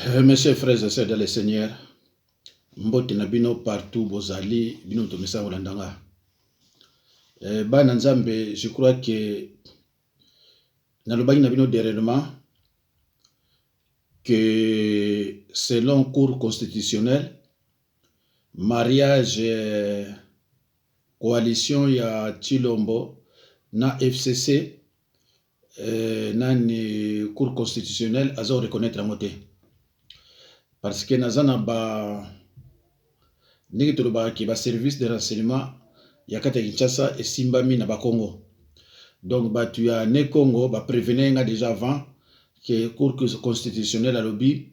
Mes chers frères et sœurs dans le Seigneur, mbote na bino partout bozali, bino tomesa olandanga. Bana Nzambe, je crois que nalobaki na bino dernièrement que selon cours constitutionnel, mariage coalition ya Chilombo na FCC nani cours constitutionnel azo reconnaître ngote. Parce que nazana ba ndenge toloba ki ba service de renseignement ya kata Kinshasa et Simbami na ba Congo. Donc tu ya ne Congo ba prévenir nga déjà avant que cour constitutionnel à lobby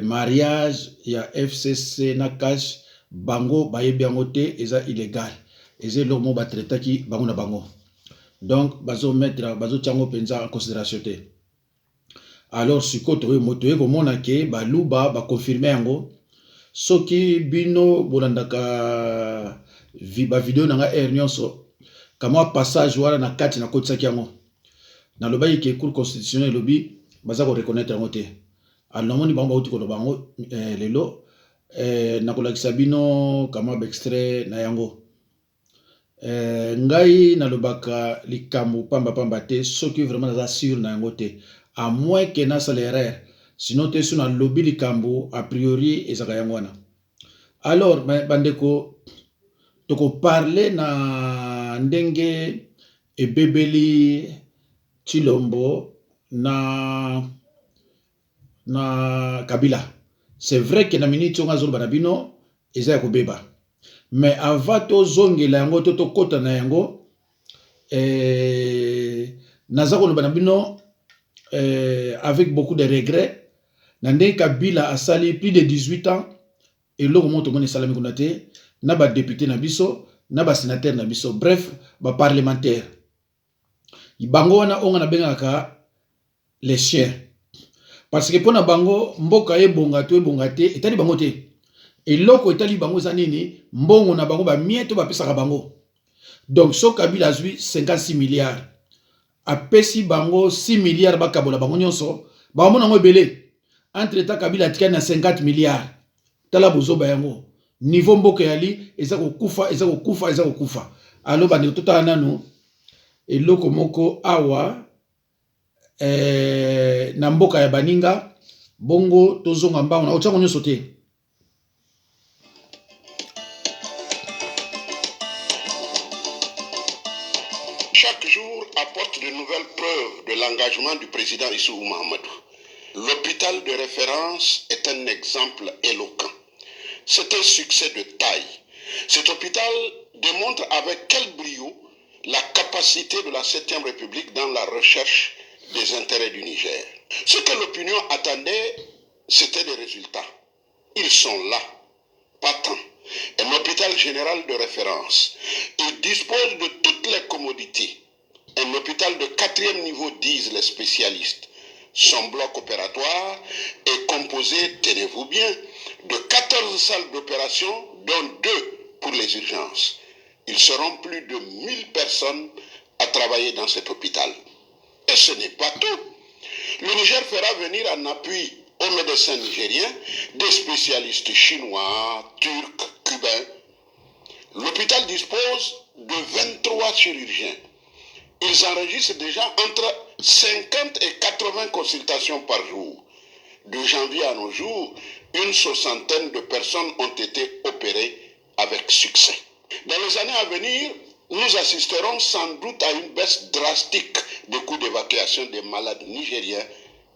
mariage ya FCC na cash bango ba yebi ngote eza illégal. Eza lo mo ba traiter ki bango na bango. Donc bazo mettre bazo tiango penza en considération te. Alors sikoto we moto ko mona ke ba luba ba confirmer yango soki bino bolandaka ba vidéo nanga nyonso kama passage wala na kati na kotisaki yango na lobayi ke cour constitutionnel lobby baza ko reconnaître yango te. Alors moni bango uti ko bango lelo na kolakisa bino kama extrait na yango ngai na lobaka likambo pamba te soki vraiment naza sûr na yango te, à moins que na sala erreur, sinon te suna lobby likambo a priori ezaka yango wana. Alors bandeko toko parler na ndenge ebebeli Chilombo na Kabila. C'est vrai que na minute on a zolo banabino eza ko beba. Mais avant to zongela yango to kota na yango naza ko banabino avec beaucoup de regrets. Nande Kabila a sali plus de 18 ans et l'homme monte mon salami konate na ba député na biso na ba sénateur na biso, bref ba parlementaire bango wana onga na bengaka les chiens parce que pona bango mboka ebonga te etali bango te et loko etali bango za nini mbongo na bango ba mieto ba pesaka bango. Donc so Kabila azwi 56 milliards apesi bango 6 milliards bakabola bango nyonso ba mona ngo ebele. Entre temps Kabila atikani na 50 milliards tala bozoba yango niveau mboka yali eza kokufa. Alors bande totala nanu eloko moko awa na mboka ya baninga bongo tozonga mbango na otsango nyonso te. Chaque jour apporte de nouvelles preuves de l'engagement du président Issou Mahamadou. L'hôpital de référence est un exemple éloquent. C'est un succès de taille. Cet hôpital démontre avec quel brio la capacité de la 7e République dans la recherche des intérêts du Niger. Ce que l'opinion attendait, c'était des résultats. Ils sont là, patents. Un hôpital général de référence. Il dispose de toutes les commodités. Un hôpital de 4e niveau, disent les spécialistes. Son bloc opératoire est composé, tenez-vous bien, de 14 salles d'opération, dont 2 pour les urgences. Ils seront plus de 1000 personnes à travailler dans cet hôpital. Et ce n'est pas tout. Le Niger fera venir en appui aux médecins nigériens des spécialistes chinois, turcs, cubains. L'hôpital dispose de 23 chirurgiens. Ils enregistrent déjà entre 50 et 80 consultations par jour. De janvier à nos jours, une 60aine de personnes ont été opérées avec succès. Dans les années à venir, nous assisterons sans doute à une baisse drastique des coûts d'évacuation des malades nigériens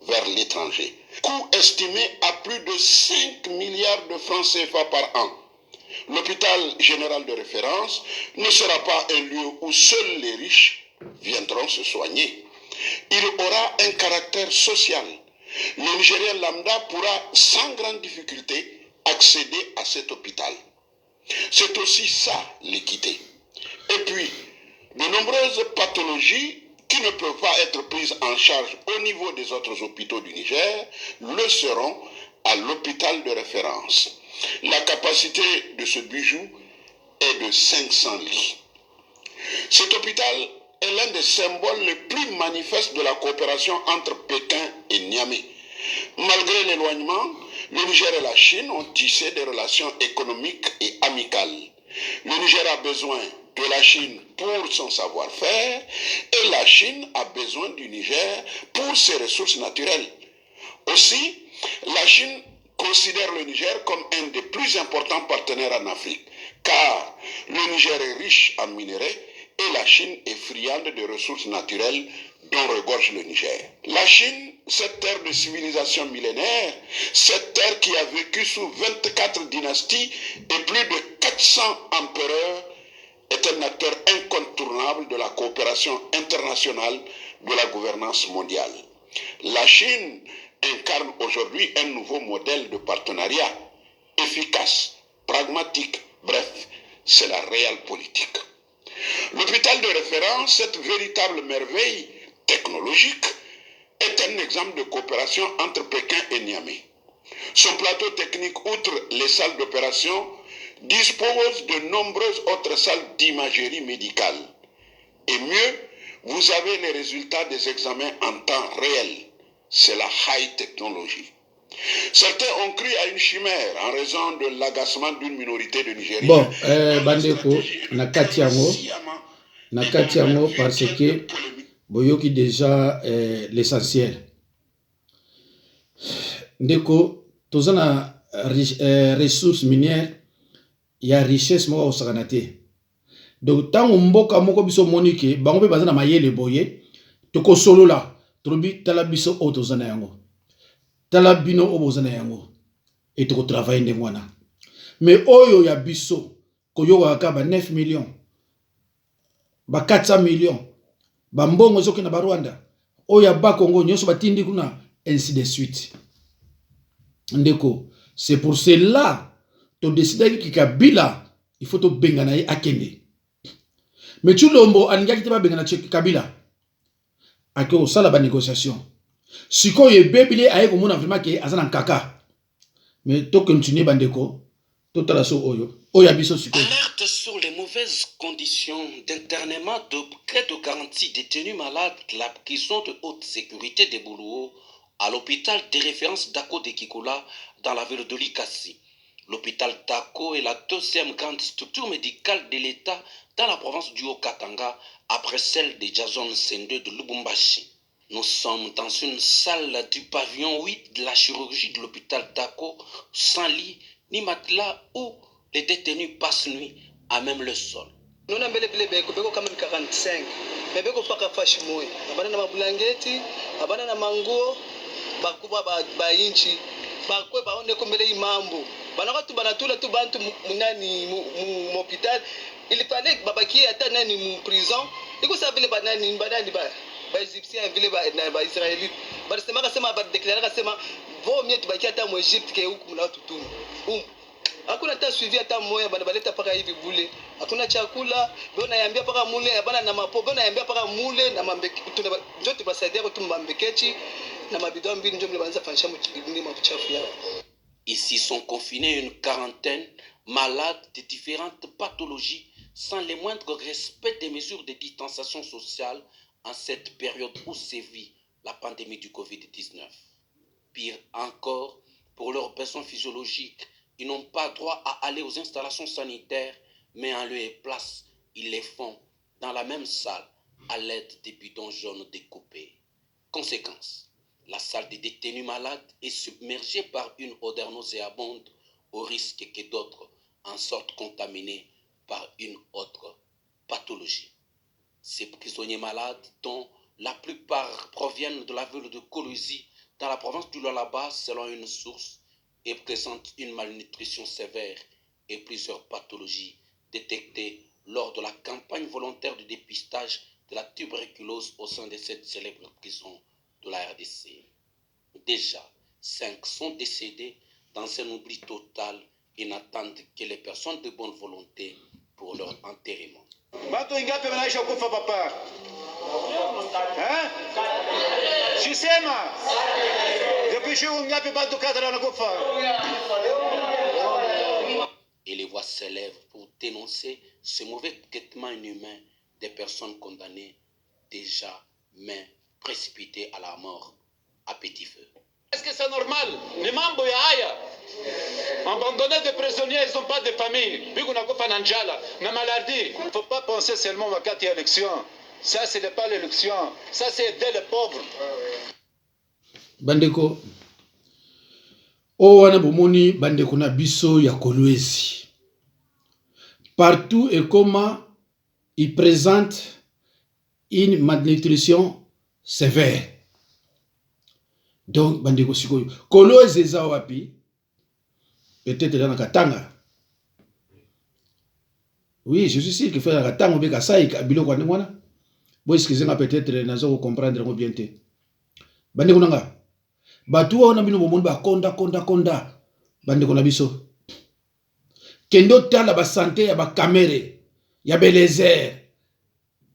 vers l'étranger. Coût estimé à plus de 5 milliards de francs CFA par an. L'hôpital général de référence ne sera pas un lieu où seuls les riches viendront se soigner. Il aura un caractère social. Le Nigérien lambda pourra sans grande difficulté accéder à cet hôpital. C'est aussi ça l'équité. Et puis, de nombreuses pathologies qui ne peuvent pas être prises en charge au niveau des autres hôpitaux du Niger le seront à l'hôpital de référence. La capacité de ce bijou est de 500 lits. Cet hôpital est l'un des symboles les plus manifestes de la coopération entre Pékin et Niamey. Malgré l'éloignement, le Niger et la Chine ont tissé des relations économiques et amicales. Le Niger a besoin de la Chine pour son savoir-faire et la Chine a besoin du Niger pour ses ressources naturelles. Aussi, la Chine considère le Niger comme un des plus importants partenaires en Afrique, car le Niger est riche en minerais et la Chine est friande de ressources naturelles dont regorge le Niger. La Chine, cette terre de civilisation millénaire, cette terre qui a vécu sous 24 dynasties et plus de 400 empereurs, est un acteur incontournable de la coopération internationale de la gouvernance mondiale. La Chine incarne aujourd'hui un nouveau modèle de partenariat efficace, pragmatique, bref, c'est la réelle politique. L'hôpital de référence, cette véritable merveille technologique, est un exemple de coopération entre Pékin et Niamey. Son plateau technique, outre les salles d'opération, dispose de nombreuses autres salles d'imagerie médicale. Et mieux, vous avez les résultats des examens en temps réel. C'est la high technology. Certains ont cru à une chimère en raison de l'agacement d'une minorité de Nigériens. Bon, bandeko, nakati yango parce que boyoki déjà l'essentiel. Ndeko, tozana ressources minières, il y a richesse moko osakana te. Donc tango mboka moko biso monike, bango pe bazana mayele boye, toko solo la, trobi tala biso o tozana yango. Tala bino o bozana yango. Et toko travailler ndenge wana. Mais oyo ya biso koyoka ka ba 9 millions, ba 400 millions, ba mbongo zoki na ba Rwanda, oyo ya ba Congo nyoso batindi kuna, ainsi de suite. Ndeko, c'est pour cela to décider ki Kabila il faut to bengana ye akende. Mais Tshilombo alingaki te ba bengana Kabila. Ako sala ba négociation. Siko ye bebile aye ko mona vraiment ke azana kaka. Mais to continuer bandeko, to talaso oyo. Alerte sur les mauvaises conditions d'internement de près de 40 détenus malades de la prison de haute sécurité de Boulouo à l'hôpital de référence d'Ako de Kikola dans la ville de Likasi. L'hôpital d'Ako est la deuxième grande structure médicale de l'État dans la province du Haut-Katanga après celle de Jason Sende de Lubumbashi. Nous sommes dans une salle du pavillon 8 de la chirurgie de l'hôpital d'Ako sans lit ni matelas où les détenus passent nuit à même le sol. Nous avons quand même 45. Mais nous avons pas fashi moy. Abana na mabulangeti, abana na manguo, bakuba ba inchi, bakwe baone kombele imambo. Bana watu banatula tu bantu munani mu hôpital. Il fallait que babaki ata nani mu prison. Iko savile banani ba égyptien vile ba israélite. Ba sema ba déclarer sema vaut mieux tubaki ata mu Égypte que huku na watu tu. Hakuna hata suivi hata moya bana baleta paka hivi bule. Hakuna chakula, bwana yambia paka mule, bana na mapo, bwana yambia paka mule na mambeki ndio tubasaidia kwa tumbambekechi na mabido mbili ndio mlibanza fanisha mchibindi mabuchafu yao. Ici sont confinés une quarantaine malades de différentes pathologies sans le moindre respect des mesures de distanciation sociale en cette période où sévit la pandémie du Covid-19. Pire encore, pour leurs besoins physiologiques, ils n'ont pas droit à aller aux installations sanitaires, mais en lieu et place, ils les font dans la même salle à l'aide des bidons jaunes découpés. Conséquence, la salle des détenus malades est submergée par une odeur nauséabonde au risque que d'autres en sortent contaminés par une autre pathologie. Ces prisonniers malades, dont la plupart proviennent de la ville de Kolosi, dans la province du Lualaba, selon une source, et présentent une malnutrition sévère et plusieurs pathologies détectées lors de la campagne volontaire de dépistage de la tuberculose au sein de cette célèbre prison de la RDC. Déjà, 5 sont décédés dans un oubli total et n'attendent que les personnes de bonne volonté pour leur enterrement. Et les voix s'élèvent pour dénoncer ce mauvais traitement inhumain des personnes condamnées déjà, mais précipitées à la mort à petit feu. Est-ce que c'est normal. Les mambo ya haya. Abandonner des prisonniers, ils n'ont pas de famille. Puis qu'on a pas nanjala, na maladie. Il ne faut pas penser seulement à quatre élections. Ça, ce n'est pas l'élection. Ça, c'est aider les pauvres. Bandeko. O wana bomoni bandeko na biso ya Kolwezi. Partout et comment il présente une malnutrition sévère. Donc, bandeko sikoyo. Kolwezi eza wapi? Peut-être dans la Katanga. Oui, je suis sûr que fait la Katanga ou bien ça, il y a bilo kwa ningwana. Bon, excusez-moi peut-être, nazo comprendre bien te. Bandeko nanga. Batu wana bino bomoni ba konda. Bandeko na biso. Kendo tala ba santé ya ba kamere, ya belezer,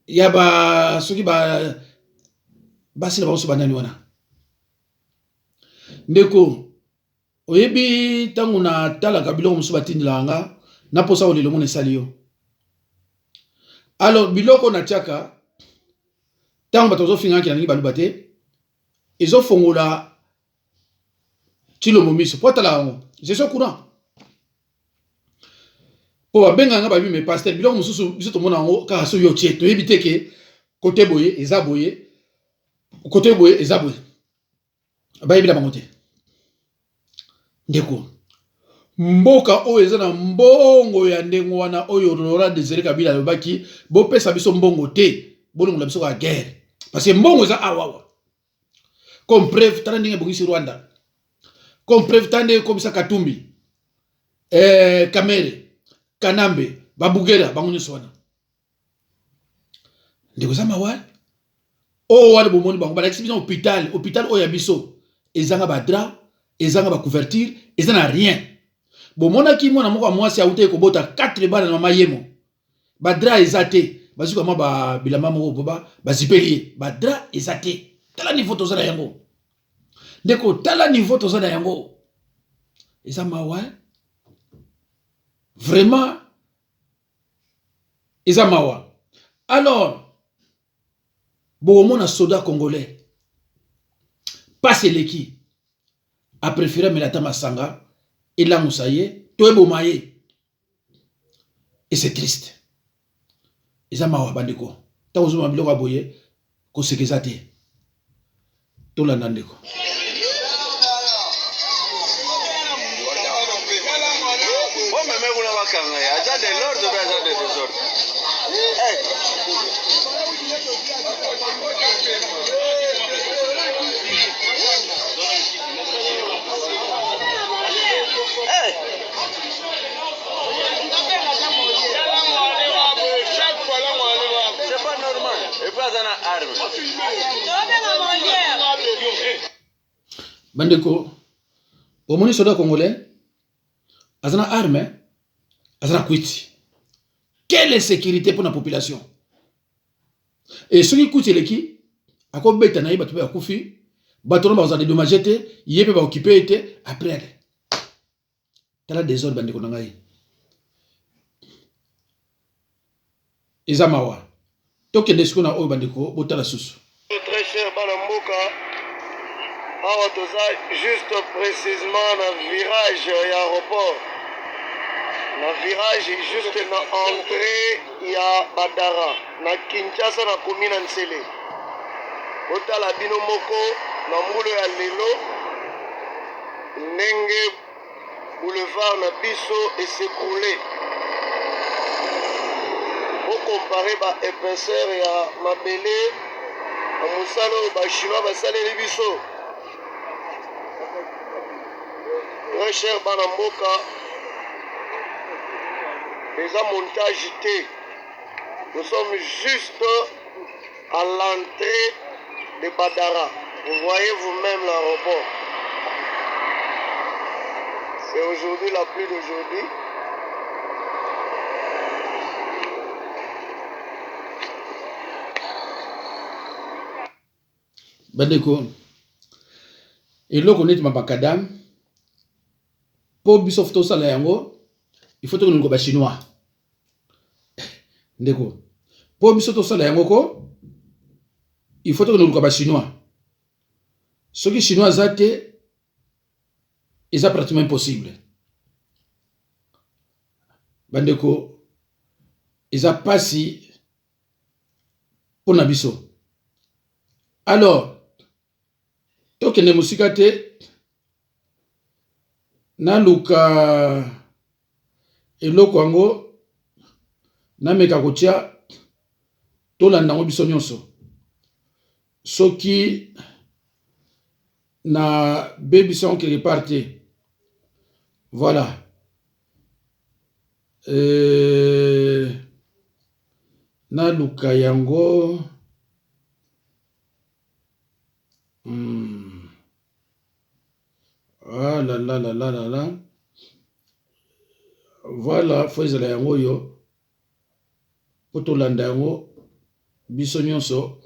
ya ba soki ba basi na ba so banani wana. Ndeko oyebi tangu na tala kabilo musu batindila nga na posa olelo mona esali yo. Alors biloko na tiaka tangu batozo finga ki na ngi baluba te ezo fongola tilo momiso potala ngo je suis au courant. Po babenga nga babi me pasteur biloko mususu biso to mona ngo ka so yo tie to yebite ke côté boye eza boye côté boye eza boye bayebi la bango te. Ndeko mboka oyo eza na mbongo ya ndengo wana oyo Laurent Désiré Kabila lobaki bo pesa biso mbongo te bolongola biso ka guerre parce que mbongo eza awawa comme preuve tala ndenge bongisi Rwanda comme preuve tande komisa Katumbi Kamere Kanambe Babugera bango nyonso wana ndeko za mawa o wana bomoni bango ba exhibition hôpital oyo ya biso ezanga ba drap ezanga ba couverture ezana rien bomona ki mwana moko mwasi aute ko bota 4 bana na mama yemo ba drap ezate bazuka ma ba bilamba moko boba bazipelier ba drap ezate tala niveau tozana yango ndeko tala niveau tozana yango eza mawa vraiment eza mawa. Alors bomona soldat congolais passe l'équipe a préféré Melata Masanga et la Moussaye, Toé Bomaye. Et c'est triste. Et ça m'a bandeko. T'as osé m'abilo aboye, ko sekezate. Tout la nandeko. Bandeko, au moni soldat congolais, azana arme, azana kwiti. Quelle est la sécurité pour la population? Et ceux qui coûtent les qui, à quoi bête naïe battu à Koufi, bâton va en dédommager, yé peut occuper après. T'as la désordre bandeko nangaï. Ezamawa. Toke desko na oyo bandeko botala susu. Très cher Balamboka, awa toza juste précisément na virage ya aéroport. Na virage juste na entrée ya Badara na Kinshasa na commune Nsele. Botala bino moko na mbulu ya lelo ndenge boulevard na biso s'écrouler. Comparé ba épaisseur ya mabele na musalo ba chinois ba saleli biso. Très cher bana mboka, les montage T. Nous sommes juste à l'entrée de Badara. Vous voyez vous-même l'aéroport. C'est aujourd'hui la pluie d'aujourd'hui. Bandeko eloko neti mabakadam po biso to sala yango il faut que nous ba chinois ndeko po biso to sala yango ko il faut que nous ba chinois soki chinois zate eza pratiquement impossible. Bandeko, eza pasi pona biso. Alors, tokende musika te, naluka eloko yango, nameka kotia, tolanda ngo biso nyonso. Soki na baby son quelque part te. Voilà. Naluka yango. Ah là là là là là là. Voilà, faut ezala yango yo. Potolanda yango biso nyonso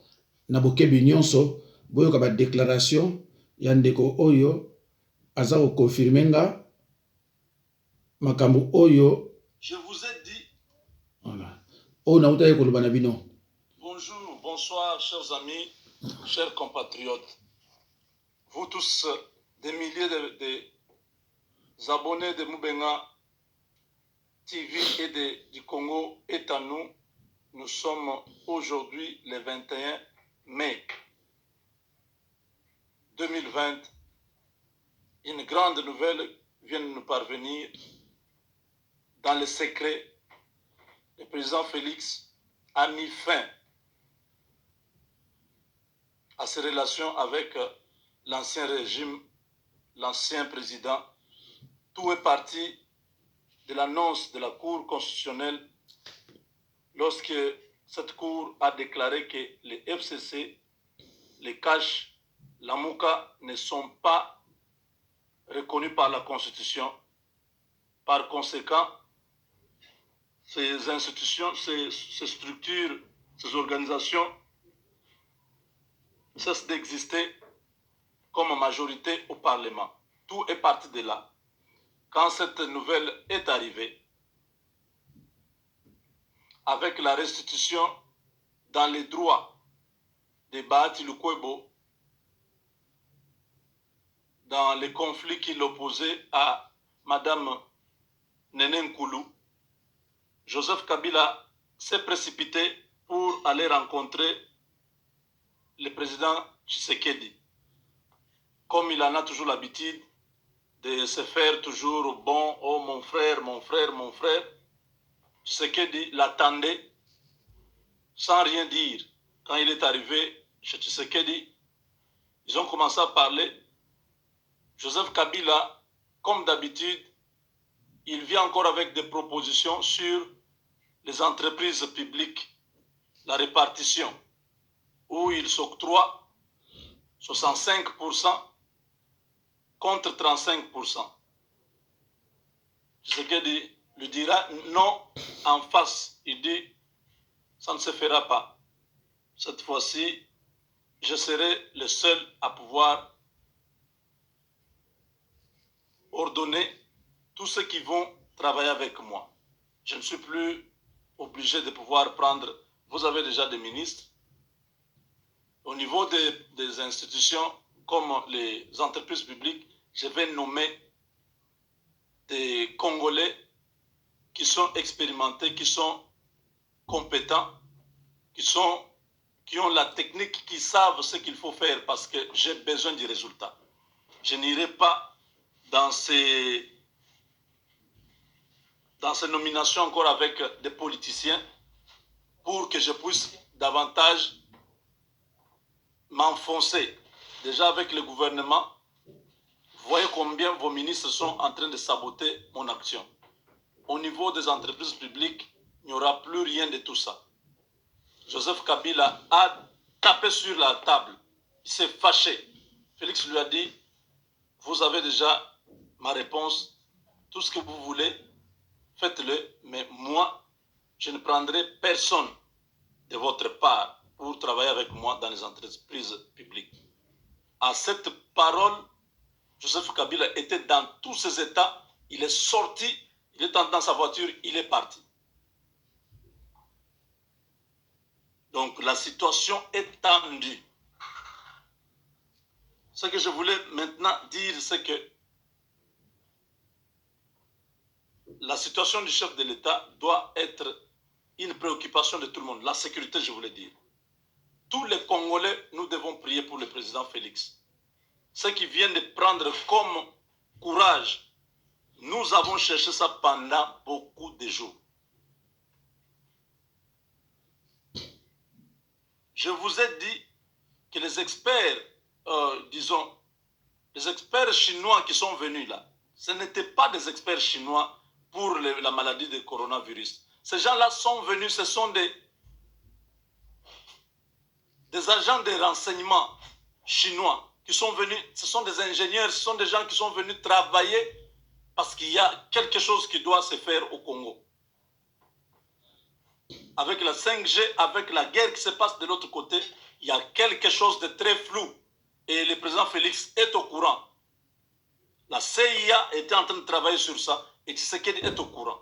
na bokebi nyonso boyoka ba déclaration ya ndeko oyo aza ko confirmer nga makambo oyo. Je vous ai dit. Voilà. Oh na utaye koloba na bino. Bonjour, bonsoir chers amis, chers compatriotes. Vous tous, des milliers de abonnés de Moubenga TV et du Congo est à nous. Nous sommes aujourd'hui le 21 mai 2020. Une grande nouvelle vient de nous parvenir. Dans le secret, le président Félix a mis fin à ses relations avec l'ancien régime, l'ancien président. Tout est parti de l'annonce de la Cour constitutionnelle lorsque cette Cour a déclaré que les FCC, les CACH, la MOUCA ne sont pas reconnus par la Constitution. Par conséquent, ces institutions, ces structures, ces organisations cessent d'exister comme majorité au Parlement. Tout est parti de là. Quand cette nouvelle est arrivée, avec la restitution dans les droits de Bahati Lukwebo, dans les conflits qui l'opposaient à Madame Nene Nkoulou, Joseph Kabila s'est précipité pour aller rencontrer le président Tshisekedi. Comme il en a toujours l'habitude de se faire toujours bon, oh mon frère, mon frère, mon frère, Tshisekedi l'attendait sans rien dire. Quand il est arrivé chez Tshisekedi, ils ont commencé à parler. Joseph Kabila, comme d'habitude, il vient encore avec des propositions sur les entreprises publiques, la répartition, où il s'octroie 65% contre 35%. Tshisekedi lui dira non en face. Il dit, ça ne se fera pas. Cette fois-ci, je serai le seul à pouvoir ordonner tous ceux qui vont travailler avec moi. Je ne suis plus obligé de pouvoir prendre... Vous avez déjà des ministres. Au niveau des institutions, comme les entreprises publiques, je vais nommer des Congolais qui sont expérimentés, qui sont compétents, qui ont la technique, qui savent ce qu'il faut faire parce que j'ai besoin du résultat. Je n'irai pas dans ces nominations encore avec des politiciens pour que je puisse davantage m'enfoncer. Déjà avec le gouvernement, vous voyez combien vos ministres sont en train de saboter mon action. Au niveau des entreprises publiques, il n'y aura plus rien de tout ça. Joseph Kabila a tapé sur la table. Il s'est fâché. Félix lui a dit, vous avez déjà ma réponse. Tout ce que vous voulez, faites-le. Mais moi, je ne prendrai personne de votre part pour travailler avec moi dans les entreprises publiques. À cette parole, Joseph Kabila était dans tous ses états. Il est sorti, il est dans sa voiture, il est parti. Donc la situation est tendue. Ce que je voulais maintenant dire, c'est que la situation du chef de l'État doit être une préoccupation de tout le monde. La sécurité, je voulais dire. Tous les Congolais, nous devons prier pour le président Félix. Ce qui vient de prendre comme courage, nous avons cherché ça pendant beaucoup de jours. Je vous ai dit que les experts, disons, les experts chinois qui sont venus là, ce n'étaient pas des experts chinois pour la maladie du coronavirus. Ces gens-là sont venus, ce sont des agents de renseignement chinois qui sont venus, ce sont des ingénieurs, ce sont des gens qui sont venus travailler parce qu'il y a quelque chose qui doit se faire au Congo. Avec la 5G, avec la guerre qui se passe de l'autre côté, il y a quelque chose de très flou. Et le président Félix est au courant. La CIA était en train de travailler sur ça et Tshisekedi est au courant.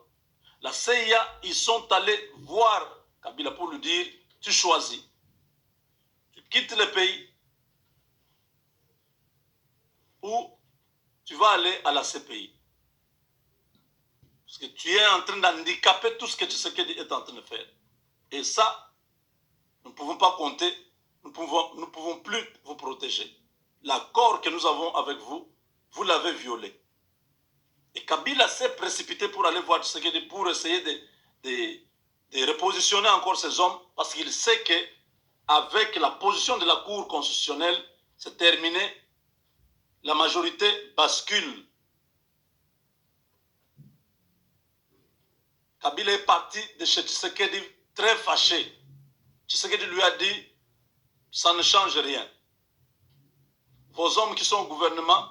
La CIA, ils sont allés voir Kabila pour lui dire, tu choisis. Tu quittes le pays ou tu vas aller à la CPI. Parce que tu es en train d'handicaper tout ce que Tshisekedi est en train de faire. Et ça, nous ne pouvons pas compter, nous ne pouvons plus vous protéger. L'accord que nous avons avec vous, vous l'avez violé. Et Kabila s'est précipité pour aller voir Tshisekedi pour essayer de repositionner encore ces hommes parce qu'il sait qu'avec la position de la Cour constitutionnelle, c'est terminé, la majorité bascule. Kabila est parti de chez Tshisekedi très fâché. Tshisekedi lui a dit, ça ne change rien. Vos hommes qui sont au gouvernement,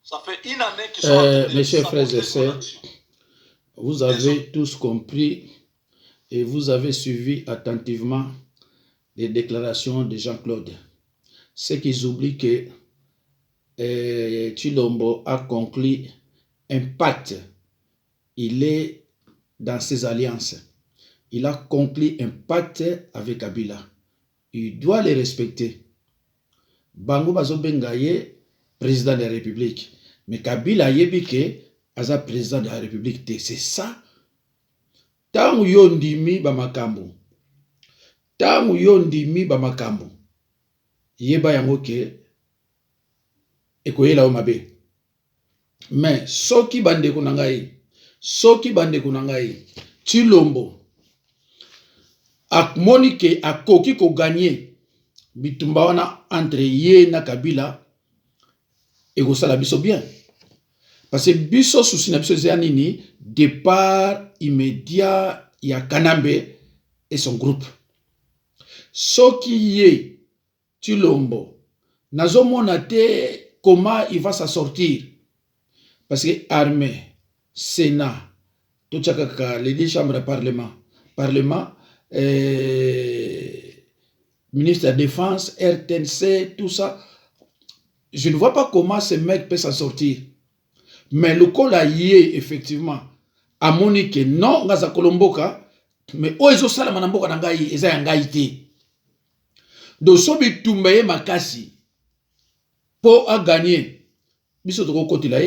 ça fait une année qu'ils sont en train de... Mes chers frères et sœurs, vous avez tous compris et vous avez suivi attentivement les déclarations de Jean-Claude. C'est qu'ils oublient que Tshilombo a conclu un pacte. Il est dans ses alliances. Il a conclu un pacte avec Kabila. Il doit les respecter. Bango Bazo Bengaye, président de la République. Mais Kabila Yebike, Aza président de la République. C'est ça. Tangu yondimi bamakambo. Tangu yondimi bamakambo. Yeba yangoke. Ekoyela omabe. Mais soki bande kunangai. Soki bande kunangai. Tshilombo. Akmonike akoki ko gagner. Bitumba wana entre ye na Kabila. Ego sala biso bien. Parce que biso souci na biso nini départ immédiat ya Kanambe et son groupe. Soki ye Tshilombo nazomona te comment il va s'en sortir. Parce que armée, Sénat, tout ça les deux chambres de Parlement, ministre de la Défense, RTNC, tout ça. Je ne vois pas comment ce mec peut s'en sortir. Mais le col a yé, effectivement, à Monique, non, Gaza Kolomboka, mais Oezo Salamanamboka Nangaï, Eza Yangaïté. Donc, Sobi Tumbaye Makasi, pour a gagner, biso toko côté là.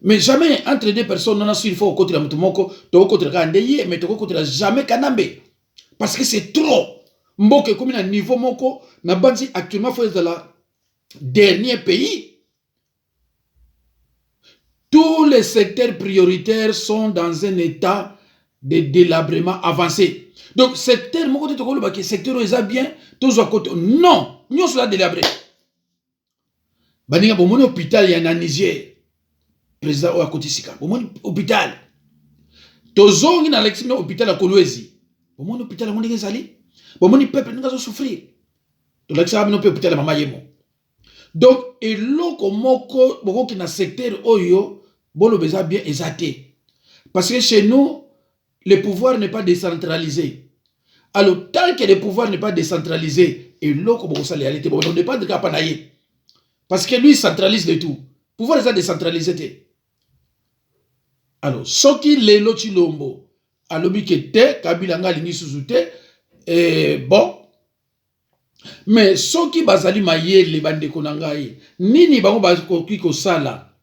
Mais jamais entre deux personnes, non, il faut côté la Mutumoko, toko côté la Kandeye, mais toko côté la jamais Kanambe. Parce que c'est trop. Mboke comme un niveau moko, na bandi actuellement faut être la dernier pays. Tous les secteurs prioritaires sont dans un état de délabrement avancé. Donc, secteur, mon côté, le secteur est bien, tous à côté. Non, nous sommes délabrés. Baninga, bon, mon hôpital, il y a un Niger. Président à côté Sika. Bon, hôpital. Tozong, il y a un hôpital à Kolwezi. Bon, hôpital, à mon Nigezali. Bon, mon peuple, nous allons souffrir. Donc, là, il y a un hôpital à Mamayemo. Donc, et l'autre moko, beaucoup qui na secteur oyo, bon le besoin bien exaté. Parce que chez nous, le pouvoir n'est pas décentralisé. Alors, tant que le pouvoir n'est pas décentralisé, et l'autre beaucoup ça réalité, bon, on n'est pas de capanaïe. Parce que lui, il centralise le tout. Le pouvoir est décentralisé. Alors, ce qui est l'autre Tshilombo, alors, te, Kabila Ngali Suzute, et bon. Mais ceux qui bazali maye les bande konangai nini bango bakoki ko sala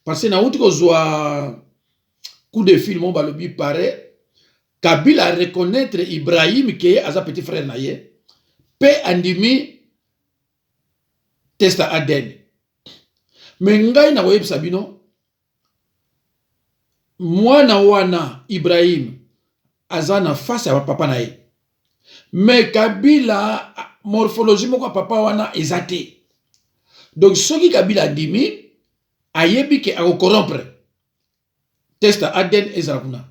parce que na uti ko zwa coup de fil mon balobi paraît Kabila reconnaître Ibrahim qui est à sa petit frère naye pe andimi testa Aden mais ngai na web sabino mwana wana Ibrahim azana face à papa naye mais Kabila morphologie moko papa wana ezate donc soki Kabila andimi ayebi ke ako corrompre testa Aden ezakuna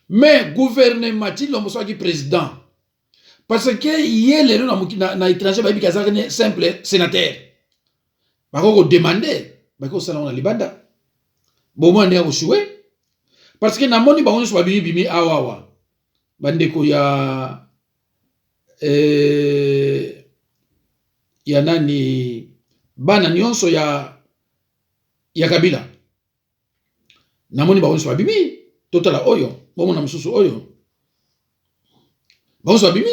mais gouvernement ti lombo soki président parce que yele na étranger bayebi ke azakane simple sénateur bako demander bako sala na libanda bomo ande ko jouer parce que namoni bango so bimi awawa bandeko ya nani bana nyonso ya Kabila namoni bango so bimi totala oyo bomo na mususu oyo bango so bimi.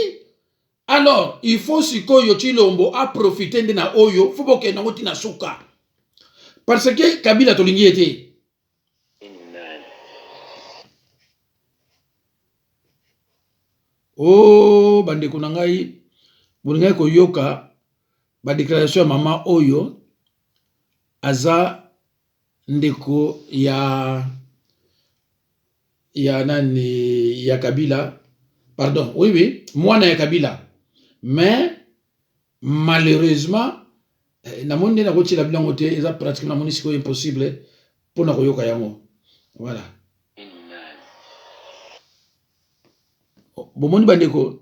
Alors il faut sikoyo Chilombo a profiter de na oyo faut boke na ngoti na suka parce que Kabila tolingi ete oh bandeko na ngai bolingai koyoka ba déclaration ya mama oyo aza ndeko ya nani ya Kabila pardon oui mwana ya Kabila mais malheureusement namoni na koti la bilango te eza pratiquement namoni siko impossible pour na koyoka yango voilà bomoni bandeko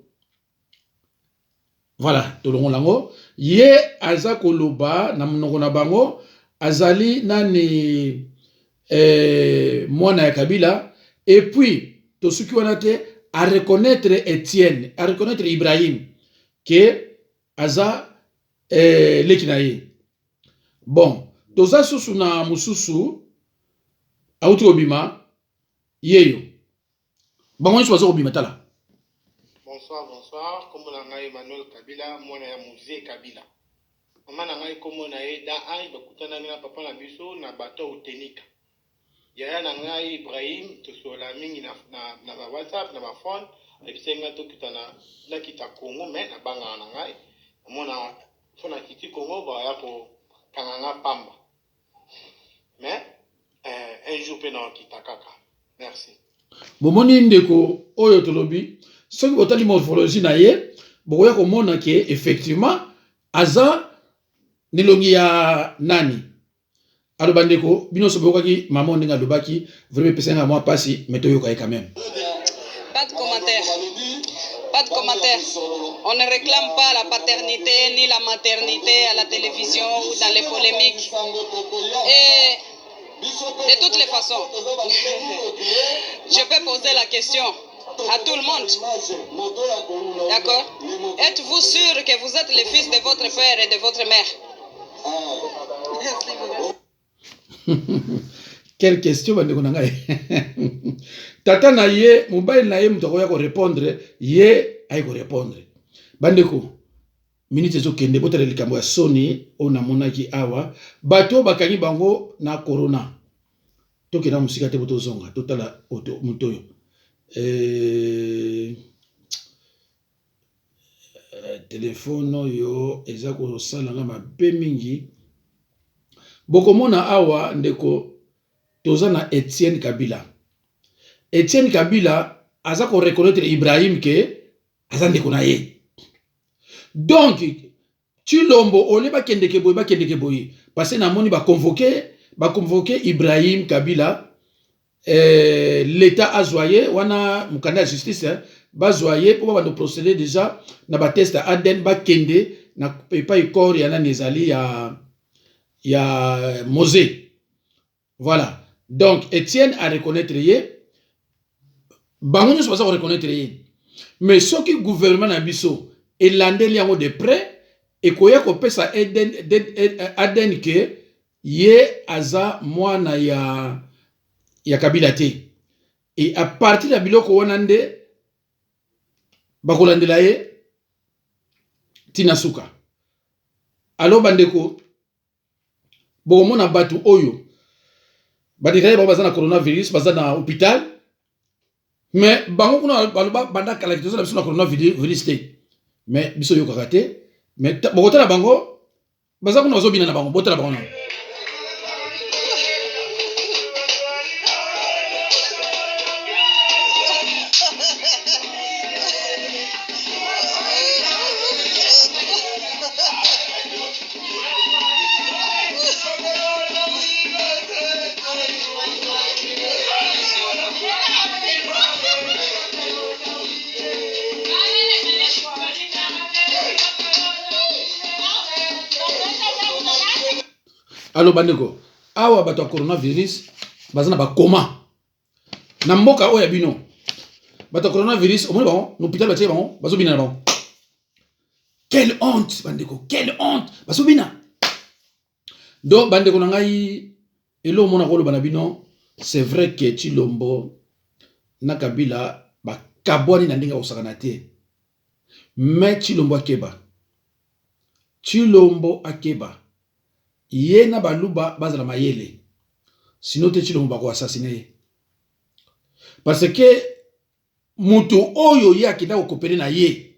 voilà tolongo lango ye aza koloba na monoko na bango azali nani mwana ya Kabila et puis tosuki wana te à reconnaître Etienne à reconnaître Ibrahim que aza lekinaye bon toza susu na mususu auti obima yeyo bango nso bazo obima tala. Bonsoir, comme on a Emmanuel Kabila, moi na musée Kabila. Maman na ngai comme on a da ai bakutana na papa na biso na bateau Tenika. Yaya na ngai Ibrahim to sola mingi na WhatsApp na ma phone et puis nga to kitana la kita Congo mais na banga na ngai. Mona fona kiti Congo ba ya ko kanganga pamba. Mais un jour pe na kita kaka. Merci. Bomoni ndeko oyo tolobi soki botali morphologie na ye bokoya komona ke effectivement aza nilongi ya nani aloba ndeko bino so bokaki mama ndinga lobaki vraiment pesenga moi pasi mais toyoka quand même. Pas de commentaire. Pas de commentaire. On ne réclame pas la paternité ni la maternité à la télévision ou dans les polémiques. Et de toutes les façons, je peux poser la question à tout le monde. D'accord? Êtes-vous sûr que vous êtes le fils de votre père et de votre mère? Quelle question bandeko na ngai. Tata na ye mobile na ye mutoko ya ko répondre ye ay ko répondre. Bandeko minute zo kende botele likambo ya Sony ona monaki awa bato bakangi bango na corona. Toki na musika te boto zonga totala auto mutoyo. Téléphone yo eza ko salanga mabe mingi bokomona awa ndeko toza na Etienne Kabila. Etienne Kabila aza ko reconnaître Ibrahim ke aza ndeko na ye. Donc Chilombo ole bakendeke boy parce que namoni ba convoquer Ibrahim Kabila l'état azwaye wana mukanda justice bazwaye pour ba procéder déjà na ba test ADN ba kende na pas corps ya na nezali ya Mosé. Voilà. Donc Etienne a reconnaître ye bango ne soit reconnaître ye mais ce qui gouvernement na biso et landeli yango de près et koya ko pesa ADN ke ye aza mwana ya Kabila te et à partir de biloko wana nde bakolandela ye tina suka. Alors bandeko bokomona batu oyo badikaya bango baza na coronavirus baza na hôpital mais bango kuna baloba banda kala kitozo na biso na coronavirus te mais biso yokaka te mais bokotala bango baza kuna bazobina na bango botala bango na Allo bandeko awa bato coronavirus bazana ba coma na mboka oya bino bato coronavirus omoni bango l'hôpital batie bango bazobina na bango quelle honte bandeko quelle honte bazobina donc bandeko na ngai elo mona ko loba na bino c'est vrai que Tshilombo na Kabila ba kabwani na ndinga osakana te mais Tshilombo akeba ye na baluba bazala mayele sinon te Tshilombo bako assassiner parce que mutu oyo ye akenda ko coopérer na ye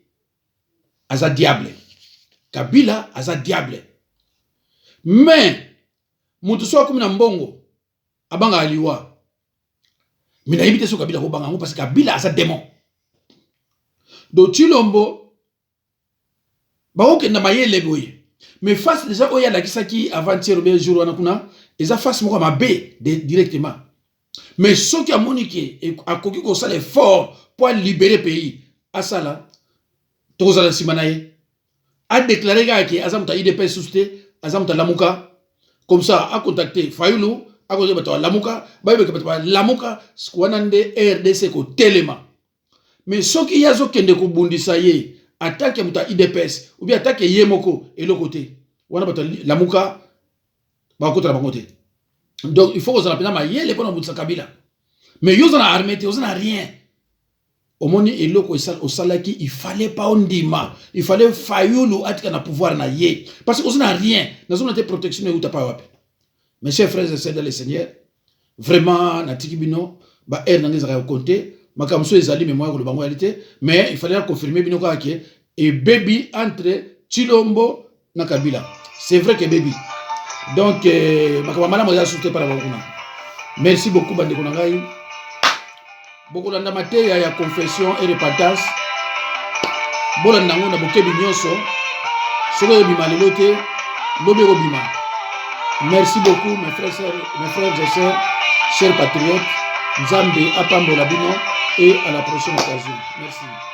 aza diable Kabila aza diable mais mutu so akomi na mbongo abanga aliwa mina yibite so Kabila ko banga ngo parce que Kabila aza démon do Tshilombo bako kenda mayele boye. Mais face déjà oya la kisaki avant-hier ou bien jour wana kuna eza face moko mabe directement mais ce qui a moniqué a koki ko sala effort pour libérer pays asala tozala simanaye a déclaré que azamuta IDP susté azamuta lamuka comme ça a contacté Fayulu a contacté bato lamuka ba yebe bato lamuka wana nde RDC ko telema mais ce qui yazo kende ko bundisa ye attaque muta IDPS ou bien attaque yemoko et le côté wana bato lamuka ba kota la bangote donc il faut que ça appelle ma yele pour nous Kabila mais yo na armée te yo na rien au moni eloko au salaki il fallait pas ondima il fallait Fayulu atika na pouvoir na ye parce que on n'a rien na zone de protection ou pas wapi mes chers frères et sœurs dans le Seigneur vraiment na tikibino ba na ngeza ko compter makamso ezali mémoire ko bango réalité mais il fallait confirmer bino ka ke et baby entre Tshilombo na Kabila c'est vrai que baby donc makamala mo ya souté par bakuna merci beaucoup bande ko ngai beaucoup landa mate ya confession et repentance bola nango na bokebi nyoso solo bima lelote lobe ko bima merci beaucoup mes frères et sœurs chers patriotes Nzambe apambola bino et à la prochaine occasion merci.